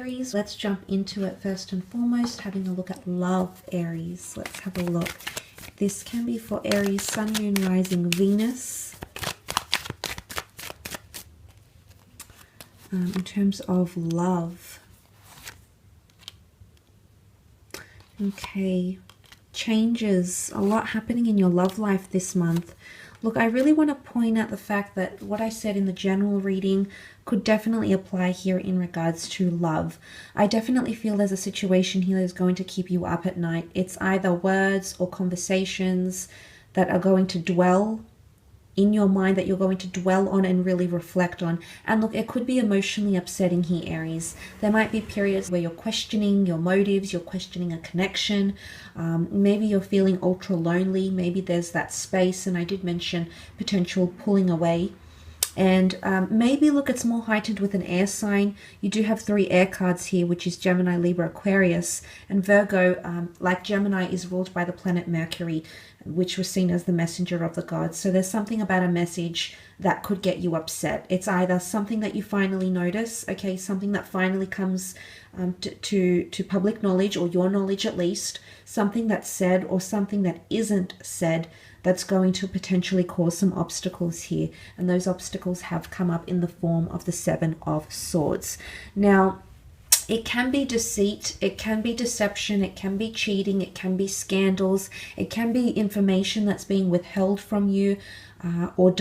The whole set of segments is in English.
Aries, let's jump into it first and foremost, having a look at love, Aries. Let's have a look. This can be for Aries, Sun, Moon, Rising, Venus. In terms of love. Okay. Changes. A lot happening in your love life this month. Look, I really want to point out the fact that what I said in the general reading could definitely apply here in regards to love. I definitely feel there's a situation here that's going to keep you up at night. It's either words or conversations that are going to dwell in your mind, that you're going to dwell on and really reflect on. And look, it could be emotionally upsetting here, Aries. There might be periods where you're questioning your motives, you're questioning a connection. Maybe you're feeling ultra lonely. Maybe there's that space, and I did mention potential pulling away. And maybe, look, it's more heightened with an air sign. You do have 3 air cards here, which is Gemini, Libra, Aquarius. And Virgo, like Gemini, is ruled by the planet Mercury, which was seen as the messenger of the gods. So there's something about a message that could get you upset. It's either something that you finally notice, okay, something that finally comes to public knowledge, or your knowledge at least, something that's said or something that isn't said, that's going to potentially cause some obstacles here. And those obstacles have come up in the form of the 7 of Swords. Now, it can be deceit, it can be deception, it can be cheating, it can be scandals, it can be information that's being withheld from you, or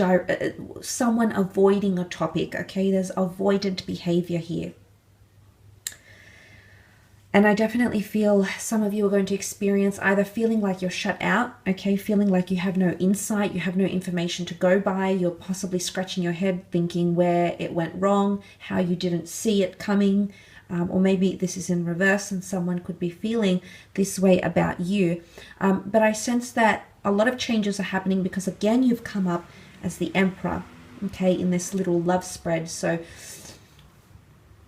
someone avoiding a topic, okay? There's avoidant behavior here. And I definitely feel some of you are going to experience either feeling like you're shut out, okay, feeling like you have no insight, you have no information to go by, you're possibly scratching your head thinking where it went wrong, how you didn't see it coming, or maybe this is in reverse and someone could be feeling this way about you. But I sense that a lot of changes are happening because, again, you've come up as the Emperor, okay, in this little love spread. So,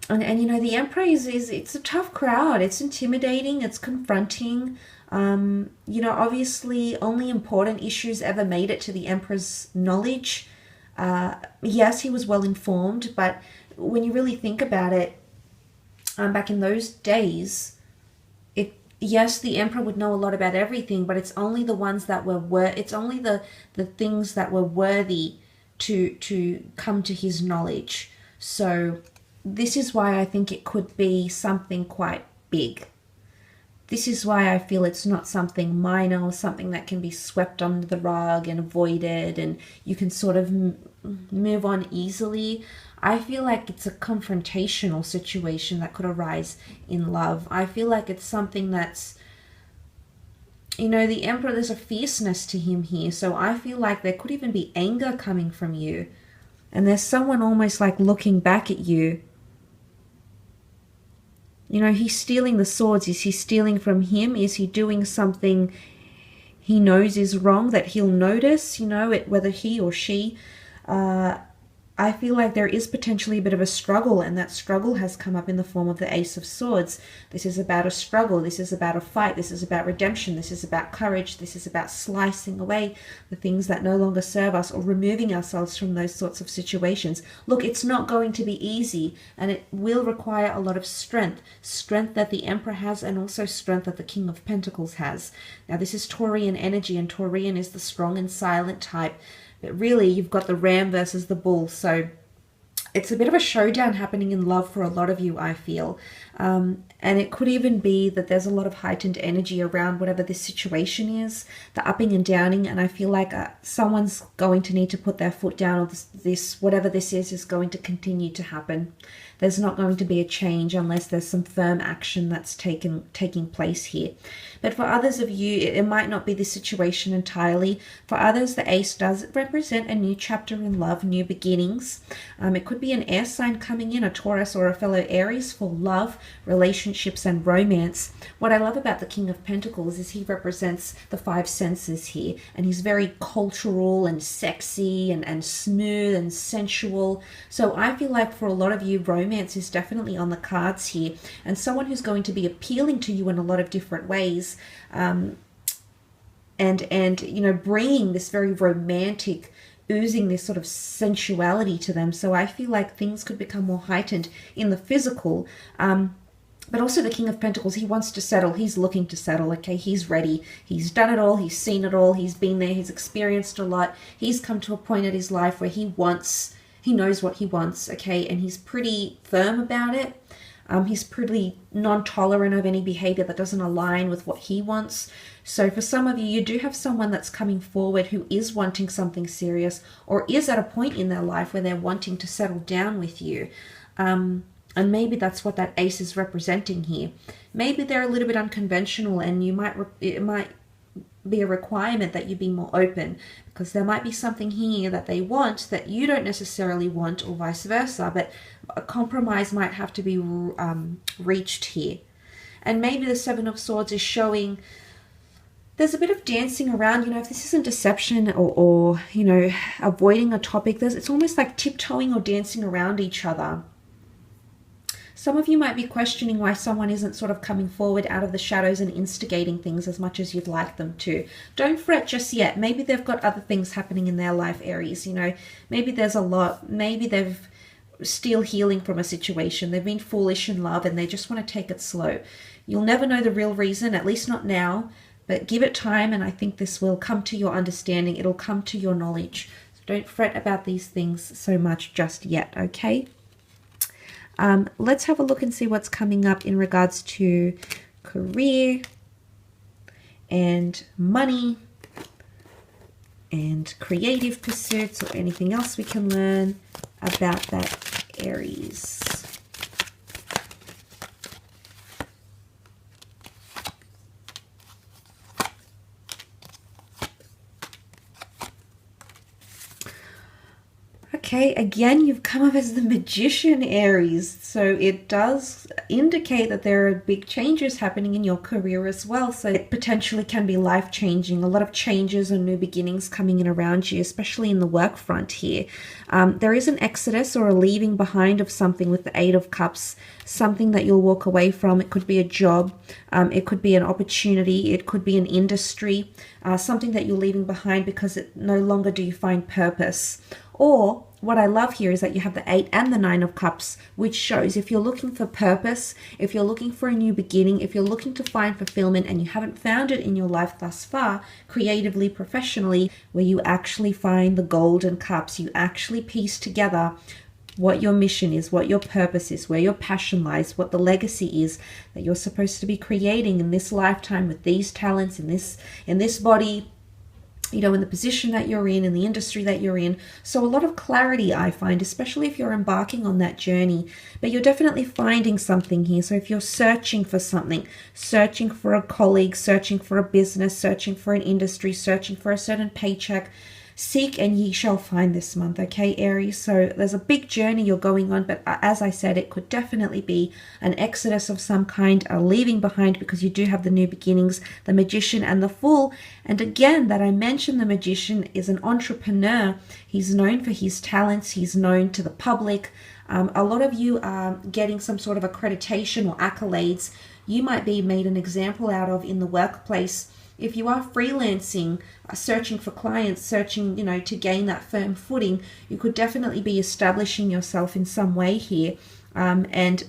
and you know, the Emperor it's a tough crowd. It's intimidating. It's confronting. You know, obviously only important issues ever made it to the Emperor's knowledge. Yes, he was well informed, but when you really think about it, back in those days, yes, the Emperor would know a lot about everything, but it's only the ones that it's only the things that were worthy to come to his knowledge. So this is why I think it could be something quite big. This is why I feel it's not something minor or something that can be swept under the rug and avoided and you can sort of move on easily. I feel like it's a confrontational situation that could arise in love. I feel like it's something that's, you know, the Emperor, there's a fierceness to him here. So I feel like there could even be anger coming from you. And there's someone almost like looking back at you. You know, he's stealing the swords. Is he stealing from him? Is he doing something he knows is wrong that he'll notice, you know, whether he or she? I feel like there is potentially a bit of a struggle, and that struggle has come up in the form of the Ace of Swords. This is about a struggle. This is about a fight. This is about redemption. This is about courage. This is about slicing away the things that no longer serve us or removing ourselves from those sorts of situations. Look, it's not going to be easy, and it will require a lot of strength. Strength that the Emperor has, and also strength that the King of Pentacles has. Now, this is Taurian energy, and Taurian is the strong and silent type. But really, you've got the ram versus the bull. So it's a bit of a showdown happening in love for a lot of you, I feel. And it could even be that there's a lot of heightened energy around whatever this situation is, the upping and downing. And I feel like someone's going to need to put their foot down, or whatever this is going to continue to happen. There's not going to be a change unless there's some firm action that's taking place here. But for others of you, it might not be the situation entirely. For others, the Ace does represent a new chapter in love, new beginnings. It could be an air sign coming in, a Taurus or a fellow Aries, for love, relationships, and romance. What I love about the King of Pentacles is he represents the 5 senses here, and he's very cultural and sexy and smooth and sensual. So I feel like for a lot of you, romance is definitely on the cards here, and someone who's going to be appealing to you in a lot of different ways, and you know, bringing this very romantic, oozing this sort of sensuality to them. So I feel like things could become more heightened in the physical, But also the King of Pentacles, he wants to settle. He's looking to settle, okay? He's ready. He's done it all. He's seen it all. He's been there. He's experienced a lot. He's come to a point in his life where he knows what he wants, okay? And he's pretty firm about it. He's pretty non-tolerant of any behavior that doesn't align with what he wants. So for some of you, you do have someone that's coming forward who is wanting something serious, or is at a point in their life where they're wanting to settle down with you. And maybe that's what that ace is representing here. Maybe they're a little bit unconventional, and it might be a requirement that you be more open, because there might be something here that they want that you don't necessarily want, or vice versa, but a compromise might have to be reached here. And maybe the Seven of Swords is showing there's a bit of dancing around, if this isn't deception or avoiding a topic, it's almost like tiptoeing or dancing around each other. Some of you might be questioning why someone isn't sort of coming forward out of the shadows and instigating things as much as you'd like them to. Don't fret just yet. Maybe they've got other things happening in their life, Aries. Maybe there's a lot. Maybe they've still healing from a situation. They've been foolish in love and they just want to take it slow. You'll never know the real reason, at least not now, but give it time, and I think this will come to your understanding. It'll come to your knowledge. So don't fret about these things so much just yet, okay? Let's have a look and see what's coming up in regards to career and money and creative pursuits, or anything else we can learn about that, Aries. Okay, again, you've come up as the Magician, Aries. So it does indicate that there are big changes happening in your career as well. So it potentially can be life-changing. A lot of changes and new beginnings coming in around you, especially in the work front here. There is an exodus or a leaving behind of something with the Eight of Cups, something that you'll walk away from. It could be a job. It could be an opportunity. It could be an industry. Something that you're leaving behind because no longer do you find purpose. Or what I love here is that you have the 8 and the 9 of Cups, which shows if you're looking for purpose, if you're looking for a new beginning, if you're looking to find fulfillment and you haven't found it in your life thus far, creatively, professionally, where you actually find the golden cups, you actually piece together what your mission is, what your purpose is, where your passion lies, what the legacy is that you're supposed to be creating in this lifetime with these talents, in this body, in the position that you're in the industry that you're in. So a lot of clarity, I find, especially if you're embarking on that journey. But you're definitely finding something here. So if you're searching for something, searching for a colleague, searching for a business, searching for an industry, searching for a certain paycheck, seek and ye shall find this month, okay, Aries? So there's a big journey you're going on, but as I said, it could definitely be an exodus of some kind, a leaving behind, because you do have the new beginnings, the Magician and the Fool. And again, that I mentioned, the Magician is an entrepreneur. He's known for his talents. He's known to the public. A lot of you are getting some sort of accreditation or accolades you might be made an example out of in the workplace. If you are freelancing, searching for clients, searching, to gain that firm footing, you could definitely be establishing yourself in some way here. And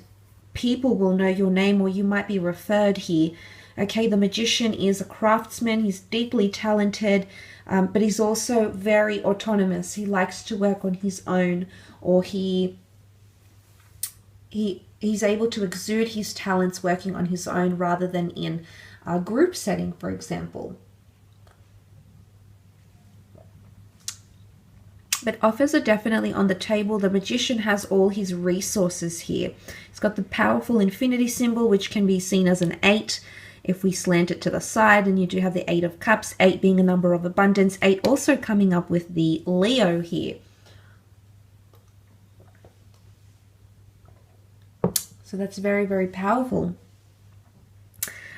people will know your name, or you might be referred here. Okay, the Magician is a craftsman. He's deeply talented, but he's also very autonomous. He likes to work on his own, or he's able to exude his talents working on his own rather than in a group setting, for example. But offers are definitely on the table. The Magician has all his resources here. He's got the powerful infinity symbol, which can be seen as an 8 if we slant it to the side, and you do have the 8 of Cups, 8 being a number of abundance, 8 also coming up with the Leo here. So that's very, very powerful.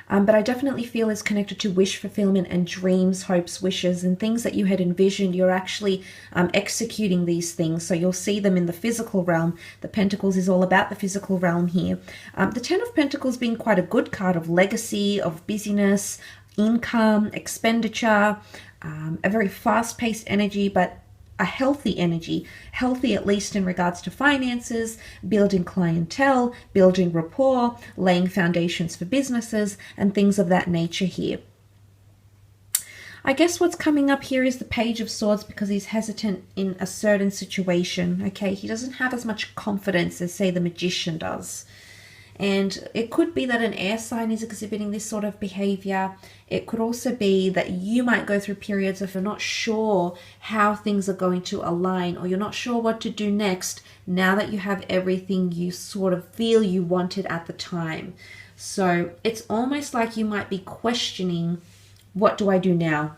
But I definitely feel is connected to wish fulfillment and dreams, hopes, wishes, and things that you had envisioned. You're actually executing these things. So you'll see them in the physical realm. The Pentacles is all about the physical realm here. The 10 of Pentacles being quite a good card of legacy, of busyness, income, expenditure, a very fast-paced energy, but a healthy energy, healthy at least in regards to finances, building clientele, building rapport, laying foundations for businesses, and things of that nature here. I guess what's coming up here is the Page of Swords because he's hesitant in a certain situation, okay? He doesn't have as much confidence as, say, the Magician does. And it could be that an air sign is exhibiting this sort of behavior. It could also be that you might go through periods of you're not sure how things are going to align, or you're not sure what to do next now that you have everything you sort of feel you wanted at the time. So it's almost like you might be questioning, what do I do now?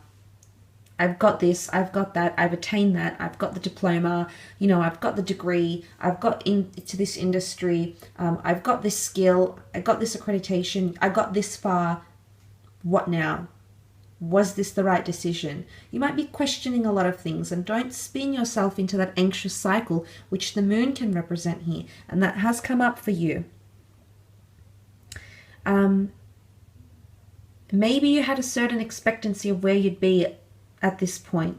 I've got this, I've got that, I've attained that, I've got the diploma, you know, I've got the degree, I've got into this industry, I've got this skill, I got this accreditation, I got this far. What now? Was this the right decision? You might be questioning a lot of things, and don't spin yourself into that anxious cycle, which the moon can represent here, and that has come up for you. Maybe you had a certain expectancy of where you'd be at this point,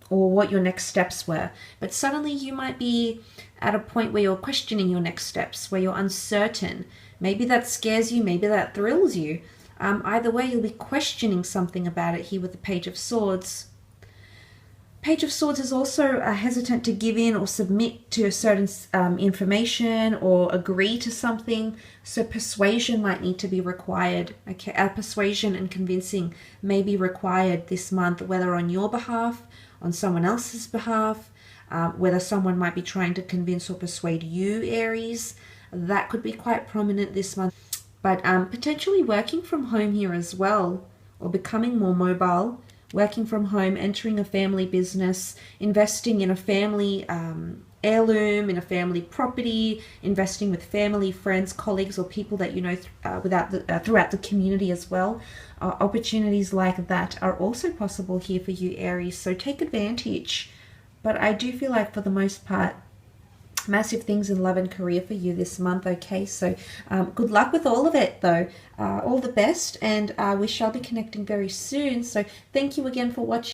or what your next steps were, but suddenly you might be at a point where you're questioning your next steps, where you're uncertain. Maybe that scares you, maybe that thrills you. Either way, you'll be questioning something about it here with the Page of Swords. Page of Swords is also hesitant to give in or submit to a certain information or agree to something, so persuasion might need to be required. Okay, persuasion and convincing may be required this month, whether on your behalf, on someone else's behalf, whether someone might be trying to convince or persuade you, Aries. That could be quite prominent this month. But potentially working from home here as well, or becoming more mobile. Working from home, entering a family business, investing in a family heirloom, in a family property, investing with family, friends, colleagues, or people that you know throughout the community as well. Opportunities like that are also possible here for you, Aries, so take advantage. But I do feel like for the most part, massive things in love and career for you this month, okay? So good luck with all of it, though. All the best, and we shall be connecting very soon. So thank you again for watching.